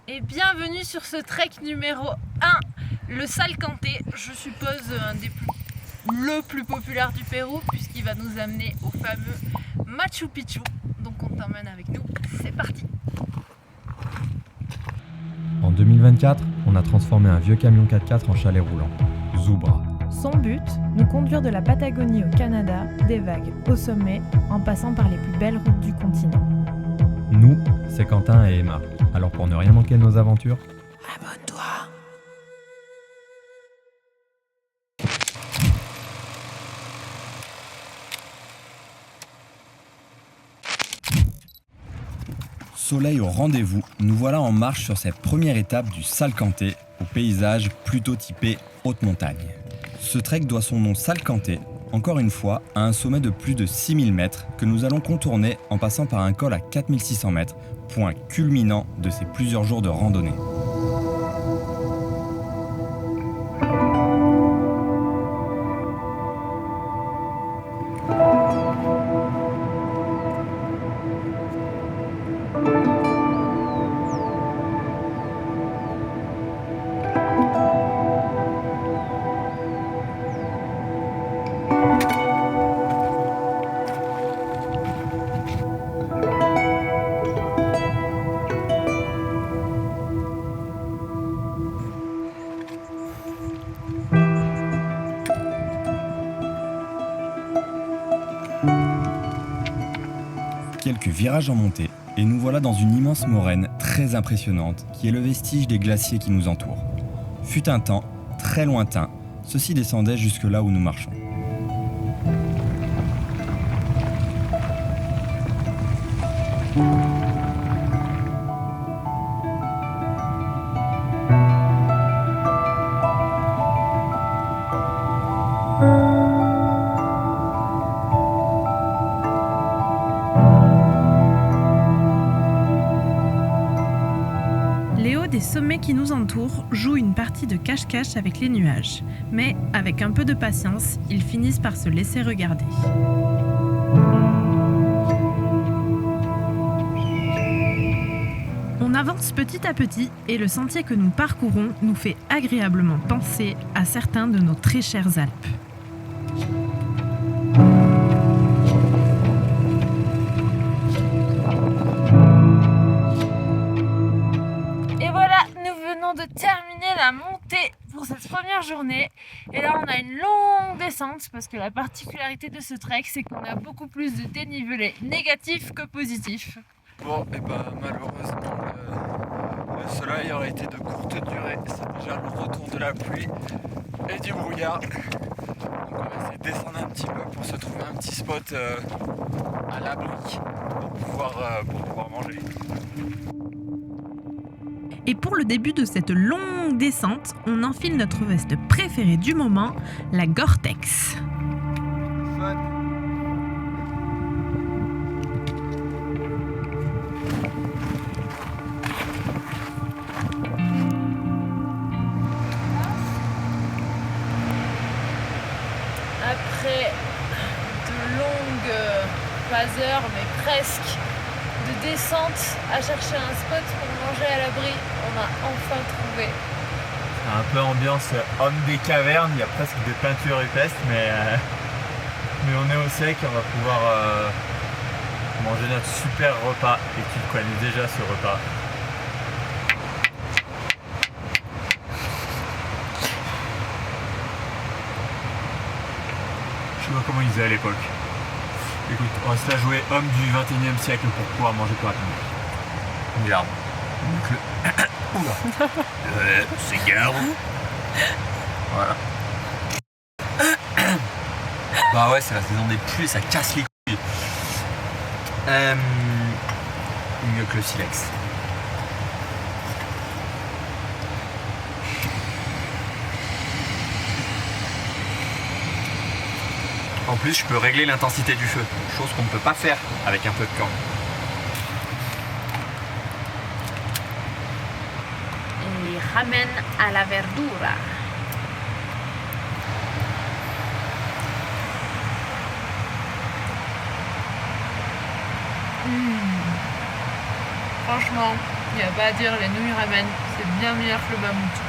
Et bienvenue sur ce trek numéro 1, le Salcantay, je suppose le plus populaire du Pérou puisqu'il va nous amener au fameux Machu Picchu. Donc on t'emmène avec nous, c'est parti. En 2024, on a transformé un vieux camion 4x4 en chalet roulant, Zubra. Son but, nous conduire de la Patagonie au Canada, des vagues au sommet, en passant par les plus belles routes du continent. Nous, c'est Quentin et Emma. Alors pour ne rien manquer de nos aventures, Abonne-toi. Soleil au rendez-vous, nous voilà en marche sur cette première étape du Salcantay, au paysage plutôt typé haute montagne. Ce trek doit son nom Salcantay, encore une fois, à un sommet de plus de 6000 mètres que nous allons contourner en passant par un col à 4600 mètres, point culminant de ces plusieurs jours de randonnée. Quelques virages en montée, et nous voilà dans une immense moraine très impressionnante qui est le vestige des glaciers qui nous entourent. Fut un temps, très lointain, ceux-ci descendaient jusque là où nous marchons. Les hauts des sommets qui nous entourent jouent une partie de cache-cache avec les nuages. Mais avec un peu de patience, ils finissent par se laisser regarder. On avance petit à petit et le sentier que nous parcourons nous fait agréablement penser à certains de nos très chères Alpes. Et voilà, nous venons de terminer la montée pour cette première journée. Et là, on a une longue descente parce que la particularité de ce trek, c'est qu'on a beaucoup plus de dénivelé négatif que positif. Bon, et bah malheureusement, le soleil aurait été de courte durée. C'est déjà le retour de la pluie et du brouillard. Donc on va essayer de descendre un petit peu pour se trouver un petit spot à l'abri pour pouvoir manger. Et pour le début de cette longue descente, on enfile notre veste préférée du moment, la Gore-Tex. Fun. Après de longues, pas heures, mais presque, de descente à chercher un spot pour manger à l'abri, on a enfin trouvé. Un peu ambiance homme des cavernes, il y a presque des peintures épaisses, mais on est au sec, on va pouvoir manger notre super repas. Et tu le connais déjà ce repas. Je sais pas comment ils faisaient à l'époque. Écoute, on va se la jouer homme du 21e siècle pour pouvoir manger correctement. Garde. Oula. C'est garde. Voilà. Bah ouais, c'est la saison des pluies, ça casse les couilles. Mieux que le silex. En plus, je peux régler l'intensité du feu, chose qu'on ne peut pas faire avec un peu de camp. Et ramen à la verdura. Franchement, Il n'y a pas à dire, les nouilles ramen, c'est bien meilleur que le mammouth.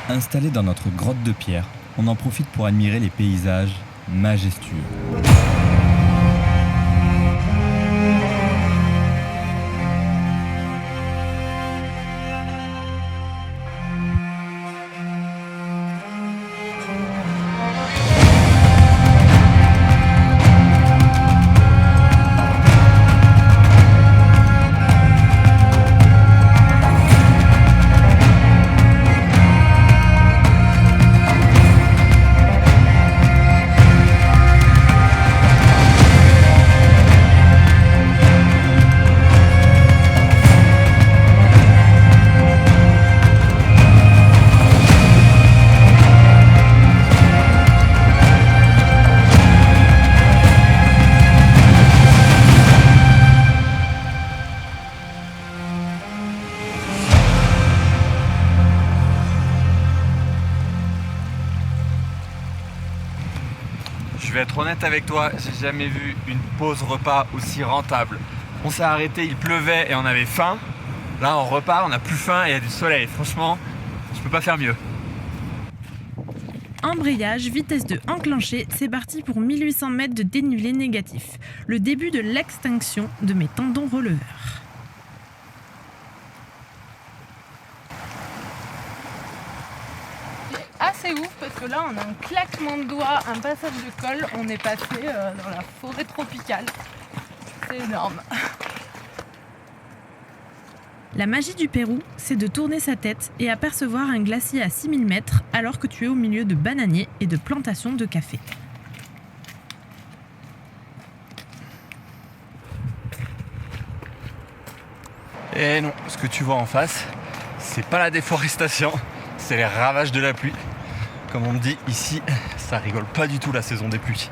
Installés dans notre grotte de pierre, on en profite pour admirer les paysages majestueux. Je vais être honnête avec toi, j'ai jamais vu une pause repas aussi rentable. On s'est arrêté, il pleuvait et on avait faim. Là on repart, on n'a plus faim et il y a du soleil. Franchement, je peux pas faire mieux. Embrayage, vitesse de enclenché, c'est parti pour 1800 mètres de dénivelé négatif. Le début de l'extinction de mes tendons releveurs. Assez ouf parce que là on a un claquement de doigts, un passage de col, on est passé dans la forêt tropicale. C'est énorme. La magie du Pérou, c'est de tourner sa tête et apercevoir un glacier à 6000 mètres alors que tu es au milieu de bananiers et de plantations de café. Et non, ce que tu vois en face, c'est pas la déforestation, c'est les ravages de la pluie. Comme on me dit ici, ça rigole pas du tout la saison des pluies.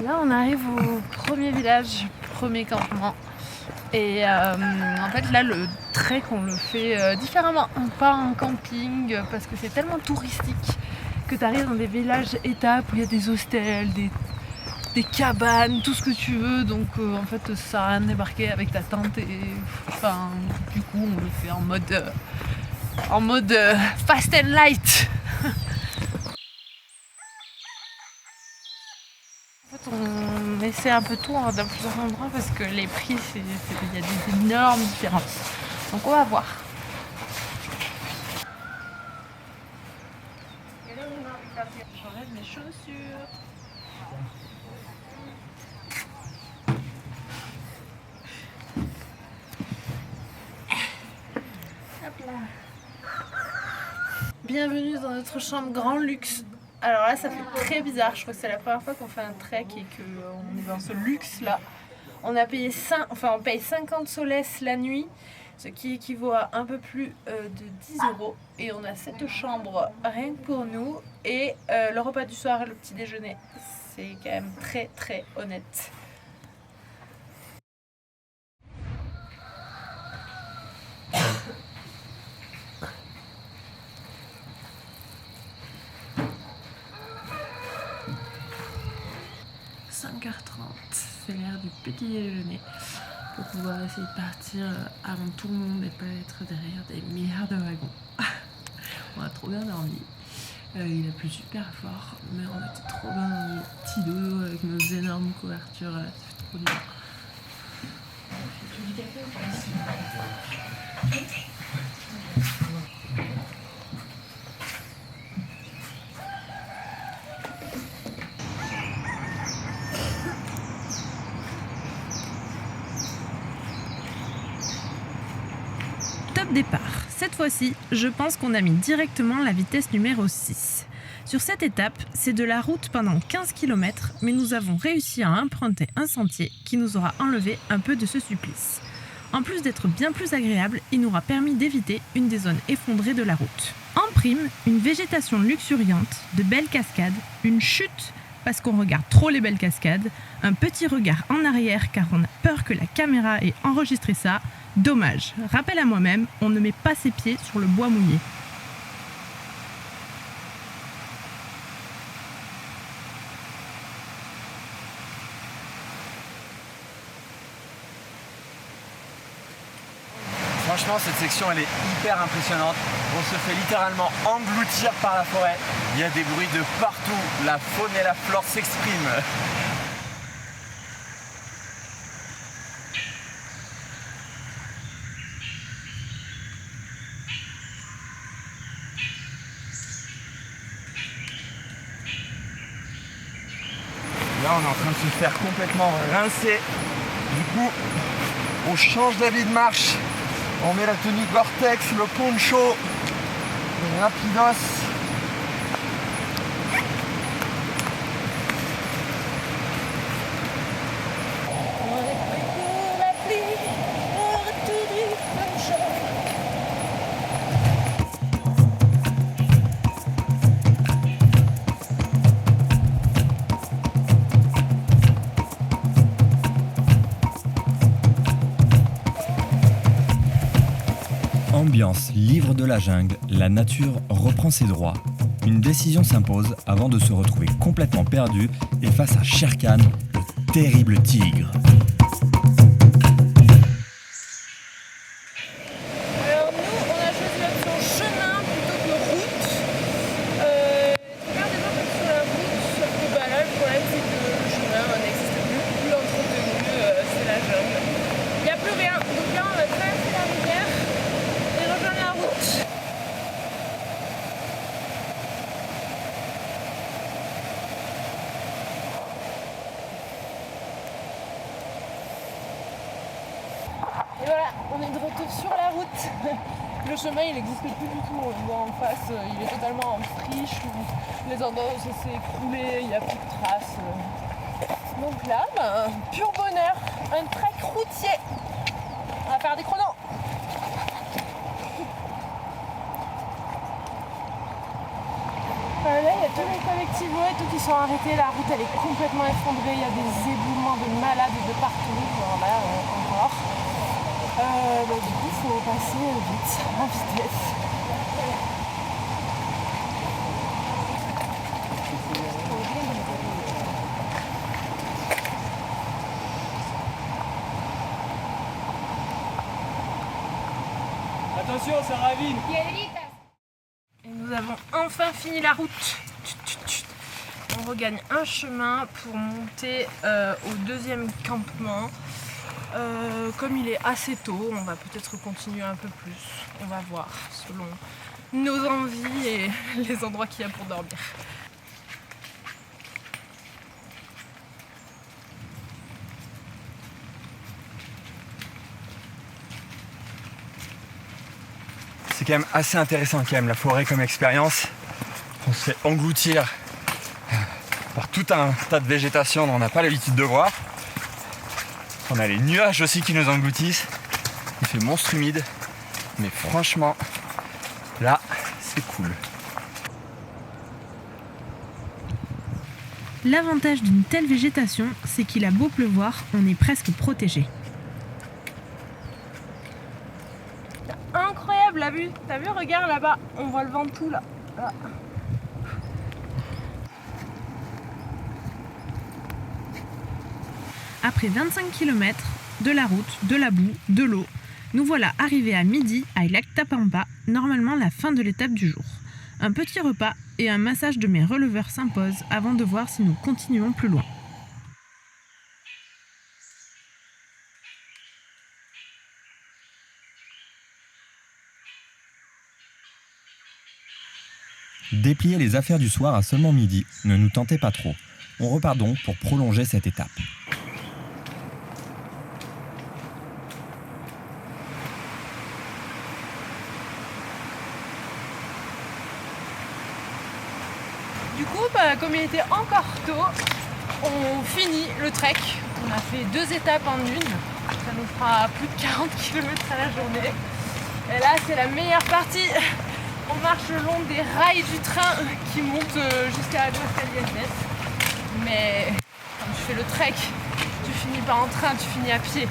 Là on arrive au premier village, premier campement. Et en fait là le trek on le fait différemment, pas en camping parce que c'est tellement touristique que tu arrives dans des villages étapes où il y a des hostels, des cabanes, tout ce que tu veux, donc en fait ça sert à rien de débarquer avec ta tente et enfin du coup on le fait en mode fast and light. En fait on essaie un peu tout dans plusieurs endroits parce que les prix il y a des énormes différences, donc on va voir. J'enlève mes chaussures. Bienvenue dans notre chambre grand luxe. Alors là ça fait très bizarre, je crois que c'est la première fois qu'on fait un trek et qu'on est dans ce luxe là. On a payé on paye 50 soles la nuit, ce qui équivaut à un peu plus de 10 € et on a cette chambre rien que pour nous et le repas du soir et le petit déjeuner. C'est quand même très très honnête. C'est l'heure du petit déjeuner pour pouvoir essayer de partir avant tout le monde et pas être derrière des milliards de wagons. On a trop bien dormi, il a plu super fort, mais on était trop bien dans nos petits dodos avec nos énormes couvertures, ça fait trop du bien. Du café ou pas? Top départ. Cette fois-ci, je pense qu'on a mis directement la vitesse numéro 6. Sur cette étape, c'est de la route pendant 15 km, mais nous avons réussi à emprunter un sentier qui nous aura enlevé un peu de ce supplice. En plus d'être bien plus agréable, il nous aura permis d'éviter une des zones effondrées de la route. En prime, une végétation luxuriante, de belles cascades, une chute parce qu'on regarde trop les belles cascades, un petit regard en arrière car on a peur que la caméra ait enregistré ça. Dommage, rappel à moi-même, on ne met pas ses pieds sur le bois mouillé. Franchement, cette section, elle est hyper impressionnante. On se fait littéralement engloutir par la forêt. Il y a des bruits de partout. La faune et la flore s'expriment. Là, on est en train de se faire complètement rincer. Du coup, on change d'habit de marche. On met la tenue Gore-Tex, le poncho, le rapidos. Ambiance livre de la jungle, la nature reprend ses droits. Une décision s'impose avant de se retrouver complètement perdu et face à Shere Khan, le terrible tigre. Alors nous, on a choisi l'option chemin plutôt que route. C'est bien déjà parce que sur la route, sauf que là, le problème c'est que le chemin n'existe plus entretenu, c'est la jungle. Il n'y a plus rien. Donc là, on va traverser la rivière et rejoindre la route. Et voilà, on est de retour sur la route. Le chemin il n'existe plus du tout, on le voit en face, il est totalement en friche, les endroits où ça s'est écroulé, il n'y a plus de traces. Donc là, pur bonheur, un trek routier. On va faire des chronos. Là il y a tous les collectivos et tout qui sont arrêtés, la route elle est complètement effondrée, il y a des éboulements de malades de partout, genre là encore. Du coup, il faut passer vite, en vitesse. Attention, ça ravine. Et nous avons enfin fini la route. On regagne un chemin pour monter au deuxième campement. Comme il est assez tôt, on va peut-être continuer un peu plus. On va voir selon nos envies et les endroits qu'il y a pour dormir. C'est quand même assez intéressant quand même la forêt comme expérience. On se fait engloutir par tout un tas de végétation dont on n'a pas l'habitude de voir. On a les nuages aussi qui nous engloutissent. Il fait monstre humide. Mais franchement, là, c'est cool. L'avantage d'une telle végétation, c'est qu'il a beau pleuvoir, on est presque protégé. Incroyable la vue, t'as vu, regarde là-bas, on voit le Ventoux là. Là. Après 25 km, de la route, de la boue, de l'eau, nous voilà arrivés à midi à Lac Tapampa, normalement la fin de l'étape du jour. Un petit repas et un massage de mes releveurs s'imposent avant de voir si nous continuons plus loin. Déplier les affaires du soir à seulement midi ne nous tentait pas trop. On repart donc pour prolonger cette étape. Du coup, comme il était encore tôt, on finit le trek. On a fait 2 étapes en une. Ça nous fera plus de 40 km à la journée. Et là, c'est la meilleure partie. On marche le long des rails du train qui montent jusqu'à Aguascalientes. Mais quand tu fais le trek, tu finis pas en train, tu finis à pied.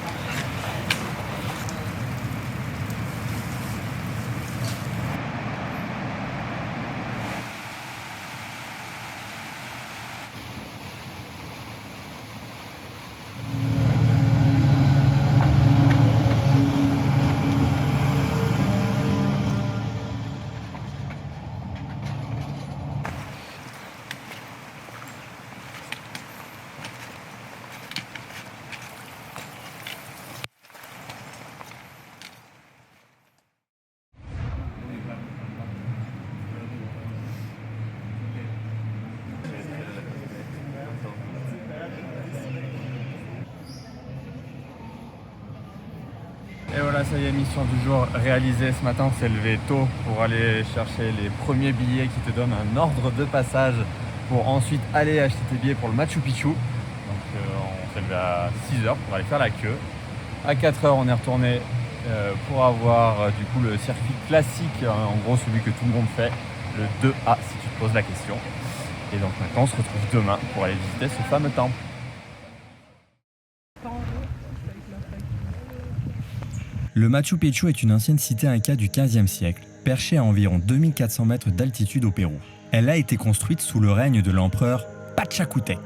Et voilà, ça y est, mission du jour réalisée. Ce matin, on s'est levé tôt pour aller chercher les premiers billets qui te donnent un ordre de passage pour ensuite aller acheter tes billets pour le Machu Picchu. Donc on s'est levé à 6h pour aller faire la queue. À 4h, on est retourné pour avoir du coup le circuit classique, en gros celui que tout le monde fait, le 2A si tu te poses la question. Et donc maintenant, on se retrouve demain pour aller visiter ce fameux temple. Le Machu Picchu est une ancienne cité inca du XVe siècle, perchée à environ 2400 mètres d'altitude au Pérou. Elle a été construite sous le règne de l'empereur Pachacutec.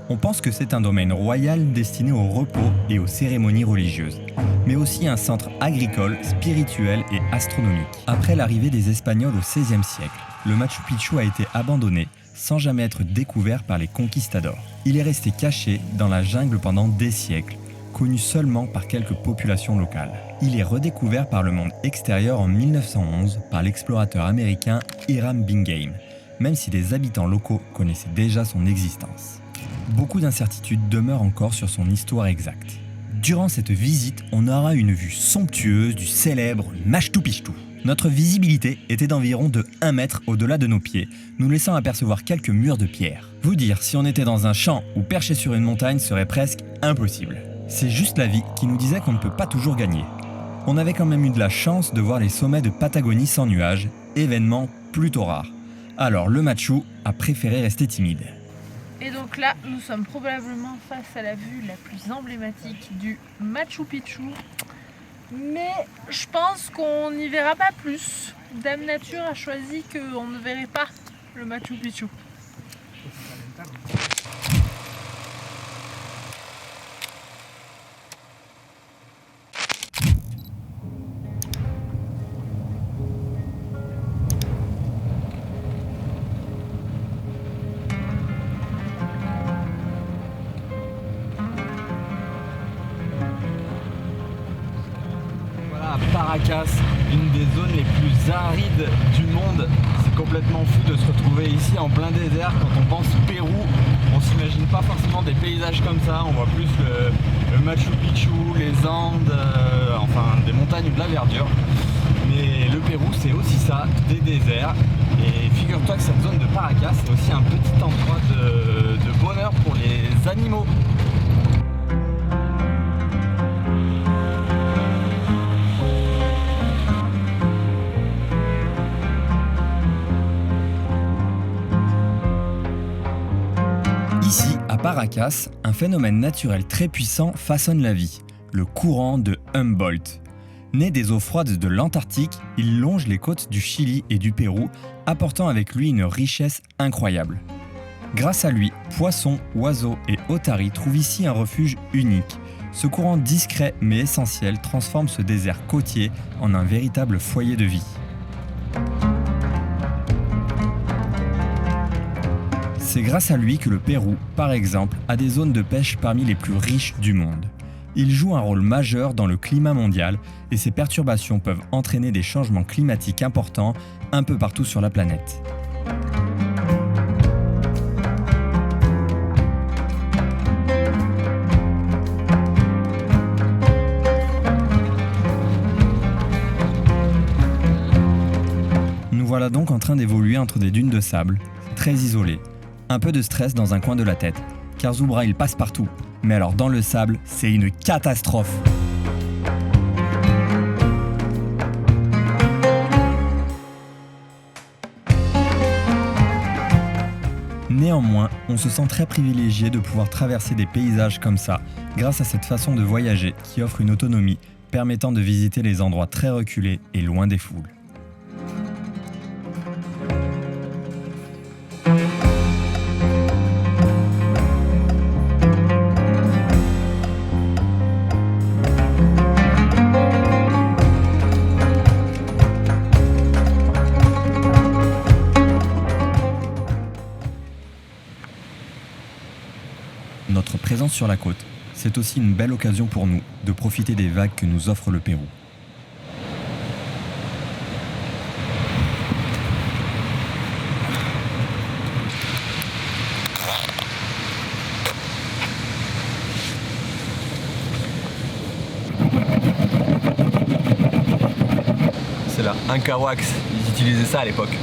On pense que c'est un domaine royal destiné au repos et aux cérémonies religieuses, mais aussi un centre agricole, spirituel et astronomique. Après l'arrivée des Espagnols au XVIe siècle, le Machu Picchu a été abandonné sans jamais être découvert par les conquistadors. Il est resté caché dans la jungle pendant des siècles, connu seulement par quelques populations locales. Il est redécouvert par le monde extérieur en 1911 par l'explorateur américain Hiram Bingham, même si les habitants locaux connaissaient déjà son existence. Beaucoup d'incertitudes demeurent encore sur son histoire exacte. Durant cette visite, on aura une vue somptueuse du célèbre Machu Picchu. Notre visibilité était d'environ de 1 mètre au-delà de nos pieds, nous laissant apercevoir quelques murs de pierre. Vous dire si on était dans un champ ou perché sur une montagne serait presque impossible. C'est juste la vie qui nous disait qu'on ne peut pas toujours gagner. On avait quand même eu de la chance de voir les sommets de Patagonie sans nuages, événement plutôt rare. Alors le Machu a préféré rester timide. Et donc là, nous sommes probablement face à la vue la plus emblématique du Machu Picchu. Mais je pense qu'on n'y verra pas plus. Dame Nature a choisi qu'on ne verrait pas le Machu Picchu. Paracas, une des zones les plus arides du monde. C'est complètement fou de se retrouver ici en plein désert. Quand on pense Pérou, on s'imagine pas forcément des paysages comme ça. On voit plus le Machu Picchu, les Andes, enfin des montagnes ou de la verdure. Mais le Pérou, c'est aussi ça, des déserts. Et figure-toi que cette zone de Paracas, c'est aussi un petit endroit de bonheur pour les animaux. Ici, à Paracas, un phénomène naturel très puissant façonne la vie, le courant de Humboldt. Né des eaux froides de l'Antarctique, il longe les côtes du Chili et du Pérou, apportant avec lui une richesse incroyable. Grâce à lui, poissons, oiseaux et otaries trouvent ici un refuge unique. Ce courant discret mais essentiel transforme ce désert côtier en un véritable foyer de vie. C'est grâce à lui que le Pérou, par exemple, a des zones de pêche parmi les plus riches du monde. Il joue un rôle majeur dans le climat mondial et ces perturbations peuvent entraîner des changements climatiques importants un peu partout sur la planète. Nous voilà donc en train d'évoluer entre des dunes de sable, très isolées. Un peu de stress dans un coin de la tête, car Zubra il passe partout. Mais alors dans le sable, c'est une catastrophe. Néanmoins, on se sent très privilégié de pouvoir traverser des paysages comme ça, grâce à cette façon de voyager qui offre une autonomie permettant de visiter les endroits très reculés et loin des foules. Notre présence sur la côte, c'est aussi une belle occasion pour nous de profiter des vagues que nous offre le Pérou. la Inca Wax. Ils utilisaient ça à l'époque.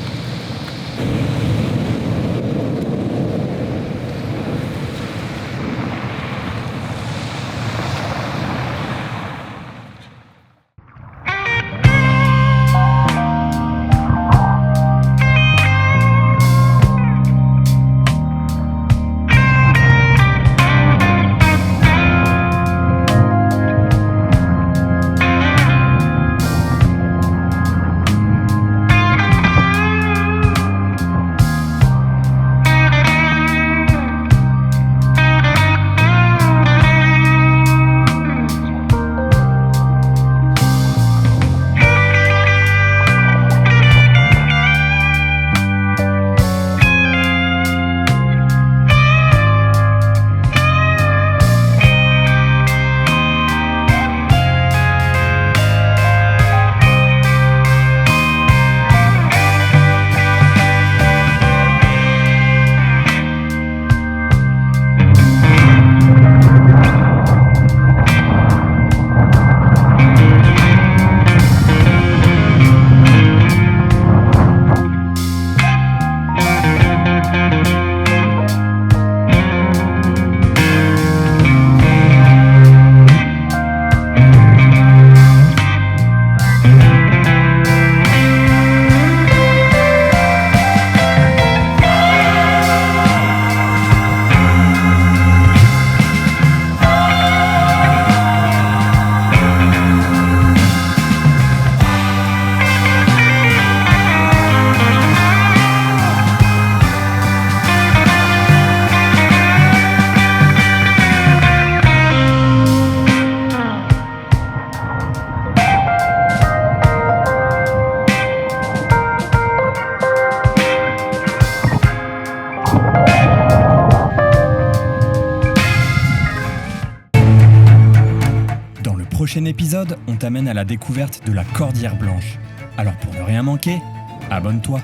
Prochain épisode, on t'amène à la découverte de la Cordillère Blanche. Alors pour ne rien manquer, abonne-toi.